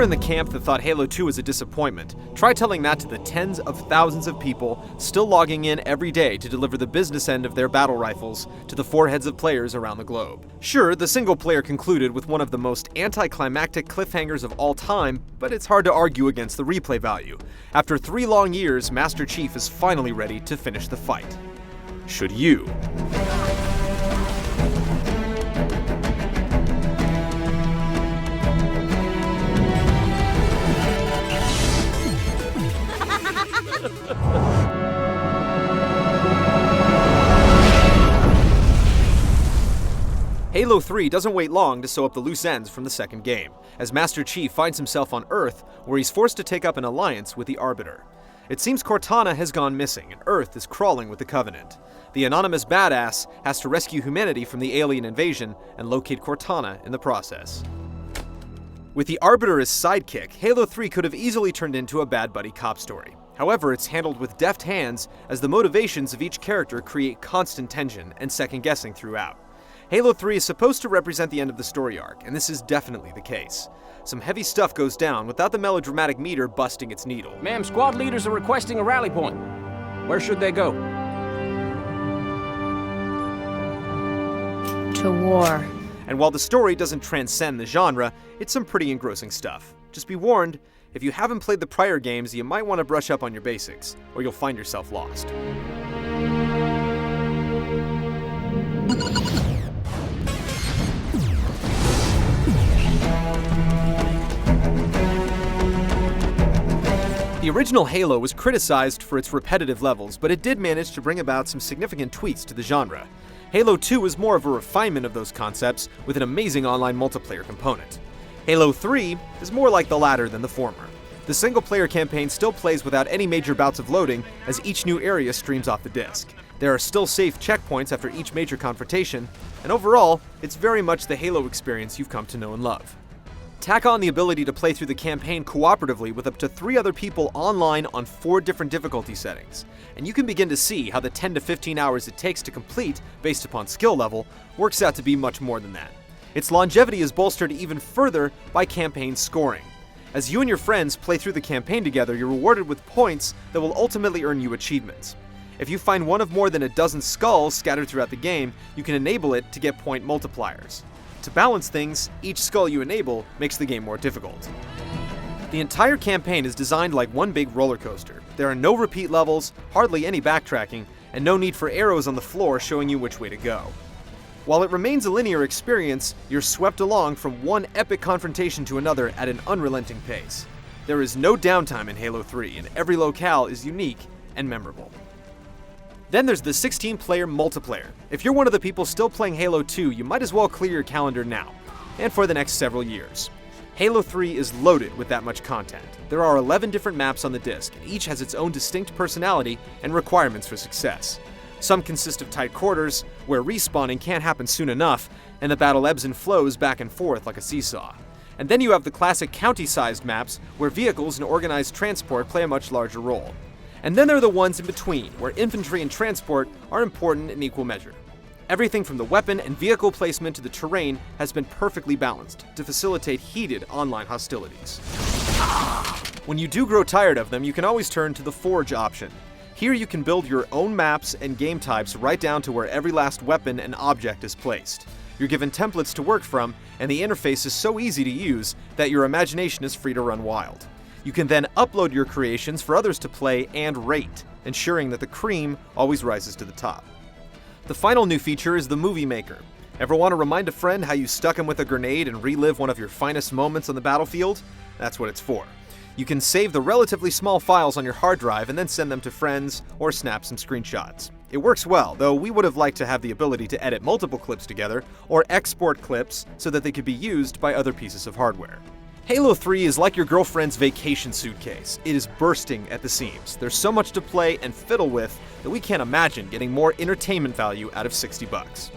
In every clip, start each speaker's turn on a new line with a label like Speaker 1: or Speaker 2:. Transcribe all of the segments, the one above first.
Speaker 1: in the camp that thought Halo 2 was a disappointment, try telling that to the tens of thousands of people still logging in every day to deliver the business end of their battle rifles to the foreheads of players around the globe. Sure, the single player concluded with one of the most anticlimactic cliffhangers of all time, but it's hard to argue against the replay value. After 3 long years, Master Chief is finally ready to finish the fight. Should you? Halo 3 doesn't wait long to sew up the loose ends from the second game, as Master Chief finds himself on Earth, where he's forced to take up an alliance with the Arbiter. It seems Cortana has gone missing, and Earth is crawling with the Covenant. The anonymous badass has to rescue humanity from the alien invasion and locate Cortana in the process. With the Arbiter as sidekick, Halo 3 could have easily turned into a bad buddy cop story. However, it's handled with deft hands, as the motivations of each character create constant tension and second-guessing throughout. Halo 3 is supposed to represent the end of the story arc, and this is definitely the case. Some heavy stuff goes down without the melodramatic meter busting its needle.
Speaker 2: Ma'am, squad leaders are requesting a rally point. Where should they go?
Speaker 3: To war.
Speaker 1: And while the story doesn't transcend the genre, it's some pretty engrossing stuff. Just be warned, if you haven't played the prior games, you might want to brush up on your basics, or you'll find yourself lost. The original Halo was criticized for its repetitive levels, but it did manage to bring about some significant tweaks to the genre. Halo 2 is more of a refinement of those concepts, with an amazing online multiplayer component. Halo 3 is more like the latter than the former. The single-player campaign still plays without any major bouts of loading, as each new area streams off the disc. There are still safe checkpoints after each major confrontation, and overall, it's very much the Halo experience you've come to know and love. Tack on the ability to play through the campaign cooperatively with up to 3 other people online on 4 different difficulty settings, and you can begin to see how the 10 to 15 hours it takes to complete, based upon skill level, works out to be much more than that. Its longevity is bolstered even further by campaign scoring. As you and your friends play through the campaign together, you're rewarded with points that will ultimately earn you achievements. If you find one of more than a dozen skulls scattered throughout the game, you can enable it to get point multipliers. To balance things, each skull you enable makes the game more difficult. The entire campaign is designed like one big roller coaster. There are no repeat levels, hardly any backtracking, and no need for arrows on the floor showing you which way to go. While it remains a linear experience, you're swept along from one epic confrontation to another at an unrelenting pace. There is no downtime in Halo 3, and every locale is unique and memorable. Then there's the 16-player multiplayer. If you're one of the people still playing Halo 2, you might as well clear your calendar now, and for the next several years. Halo 3 is loaded with that much content. There are 11 different maps on the disc, and each has its own distinct personality and requirements for success. Some consist of tight quarters, where respawning can't happen soon enough, and the battle ebbs and flows back and forth like a seesaw. And then you have the classic county-sized maps, where vehicles and organized transport play a much larger role. And then there are the ones in between, where infantry and transport are important in equal measure. Everything from the weapon and vehicle placement to the terrain has been perfectly balanced to facilitate heated online hostilities. When you do grow tired of them, you can always turn to the Forge option. Here you can build your own maps and game types right down to where every last weapon and object is placed. You're given templates to work from, and the interface is so easy to use that your imagination is free to run wild. You can then upload your creations for others to play and rate, ensuring that the cream always rises to the top. The final new feature is the Movie Maker. Ever want to remind a friend how you stuck him with a grenade and relive one of your finest moments on the battlefield? That's what it's for. You can save the relatively small files on your hard drive and then send them to friends or snap some screenshots. It works well, though we would have liked to have the ability to edit multiple clips together or export clips so that they could be used by other pieces of hardware. Halo 3 is like your girlfriend's vacation suitcase. It is bursting at the seams. There's so much to play and fiddle with that we can't imagine getting more entertainment value out of $60.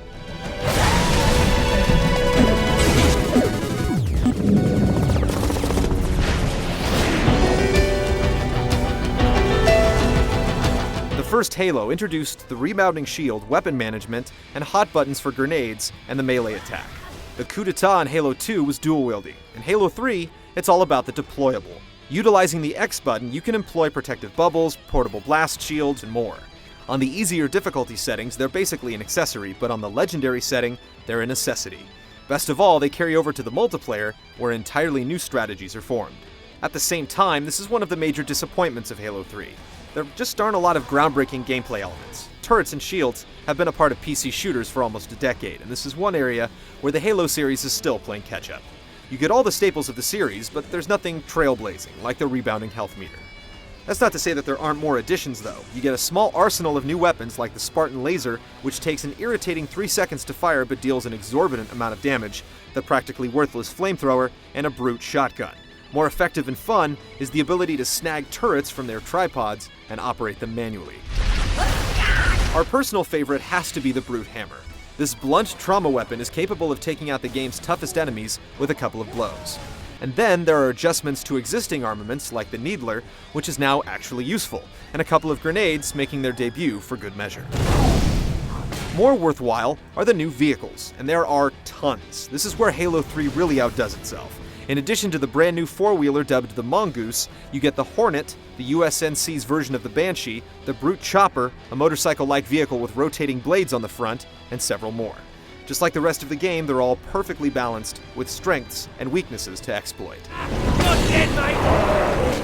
Speaker 1: The first Halo introduced the rebounding shield, weapon management, and hot buttons for grenades and the melee attack. The coup d'etat in Halo 2 was dual-wielding, and Halo 3 It's all about the deployable. Utilizing the X button, you can employ protective bubbles, portable blast shields, and more. On the easier difficulty settings, they're basically an accessory, but on the legendary setting, they're a necessity. Best of all, they carry over to the multiplayer, where entirely new strategies are formed. At the same time, this is one of the major disappointments of Halo 3. There just aren't a lot of groundbreaking gameplay elements. Turrets and shields have been a part of PC shooters for almost a decade, and this is one area where the Halo series is still playing catch-up. You get all the staples of the series, but there's nothing trailblazing, like the rebounding health meter. That's not to say that there aren't more additions, though. You get a small arsenal of new weapons like the Spartan laser, which takes an irritating 3 seconds to fire but deals an exorbitant amount of damage, the practically worthless flamethrower, and a brute shotgun. More effective and fun is the ability to snag turrets from their tripods and operate them manually. Our personal favorite has to be the brute hammer. This blunt trauma weapon is capable of taking out the game's toughest enemies with a couple of blows. And then there are adjustments to existing armaments like the Needler, which is now actually useful, and a couple of grenades making their debut for good measure. More worthwhile are the new vehicles, and there are tons. This is where Halo 3 really outdoes itself. In addition to the brand new four-wheeler dubbed the Mongoose, you get the Hornet, the USNC's version of the Banshee, the Brute Chopper, a motorcycle-like vehicle with rotating blades on the front, and several more. Just like the rest of the game, they're all perfectly balanced, with strengths and weaknesses to exploit.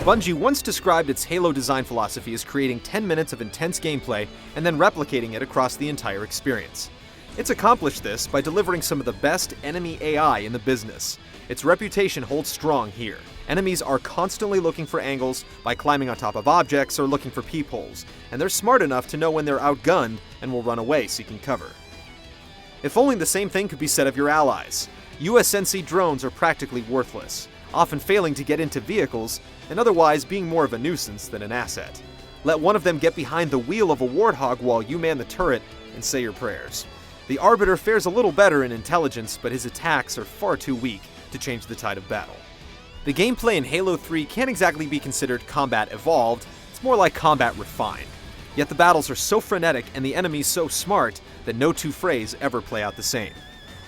Speaker 1: Bungie once described its Halo design philosophy as creating 10 minutes of intense gameplay and then replicating it across the entire experience. It's accomplished this by delivering some of the best enemy AI in the business. Its reputation holds strong here. Enemies are constantly looking for angles by climbing on top of objects or looking for peepholes, and they're smart enough to know when they're outgunned and will run away seeking cover. If only the same thing could be said of your allies. USNC drones are practically worthless, often failing to get into vehicles and otherwise being more of a nuisance than an asset. Let one of them get behind the wheel of a warthog while you man the turret and say your prayers. The Arbiter fares a little better in intelligence, but his attacks are far too weak to change the tide of battle. The gameplay in Halo 3 can't exactly be considered combat evolved, it's more like combat refined. Yet the battles are so frenetic and the enemies so smart that no two frays ever play out the same.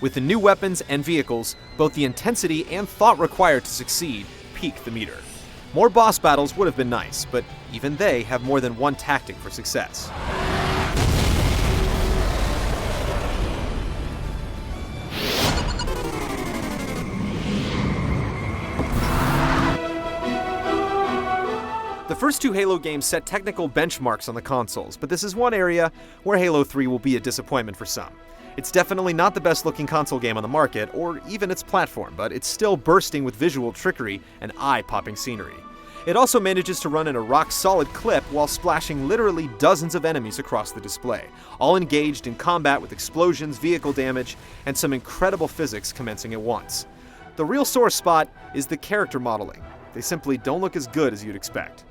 Speaker 1: With the new weapons and vehicles, both the intensity and thought required to succeed peak the meter. More boss battles would have been nice, but even they have more than one tactic for success. The first two Halo games set technical benchmarks on the consoles, but this is one area where Halo 3 will be a disappointment for some. It's definitely not the best looking console game on the market, or even its platform, but it's still bursting with visual trickery and eye-popping scenery. It also manages to run in a rock-solid clip while splashing literally dozens of enemies across the display, all engaged in combat with explosions, vehicle damage, and some incredible physics commencing at once. The real sore spot is the character modeling. They simply don't look as good as you'd expect.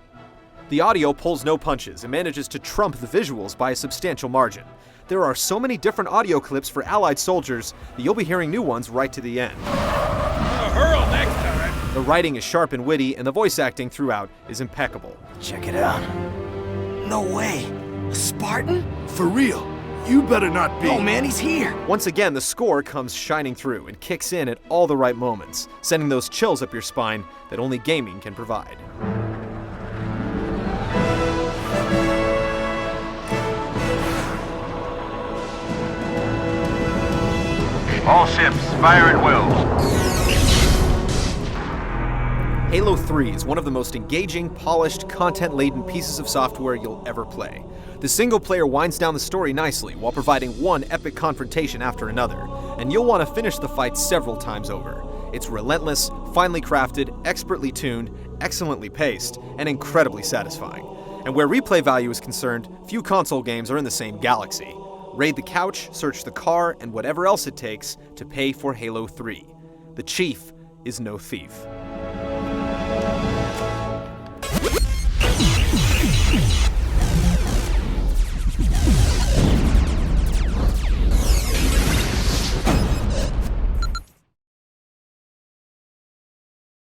Speaker 1: The audio pulls no punches and manages to trump the visuals by a substantial margin. There are so many different audio clips for Allied soldiers that you'll be hearing new ones right to the end.
Speaker 3: Hurl next time.
Speaker 1: The writing is sharp and witty, and the voice acting throughout is impeccable.
Speaker 4: Check it out. No way. A Spartan?
Speaker 3: For real. You better not be.
Speaker 4: Oh man, he's here.
Speaker 1: Once again, the score comes shining through and kicks in at all the right moments, sending those chills up your spine that only gaming can provide.
Speaker 5: All ships, fire at will.
Speaker 1: Halo 3 is one of the most engaging, polished, content-laden pieces of software you'll ever play. The single player winds down the story nicely while providing one epic confrontation after another, and you'll want to finish the fight several times over. It's relentless, finely crafted, expertly tuned, excellently paced, and incredibly satisfying. And where replay value is concerned, few console games are in the same galaxy. Raid the couch, search the car, and whatever else it takes to pay for Halo 3. The Chief is no thief.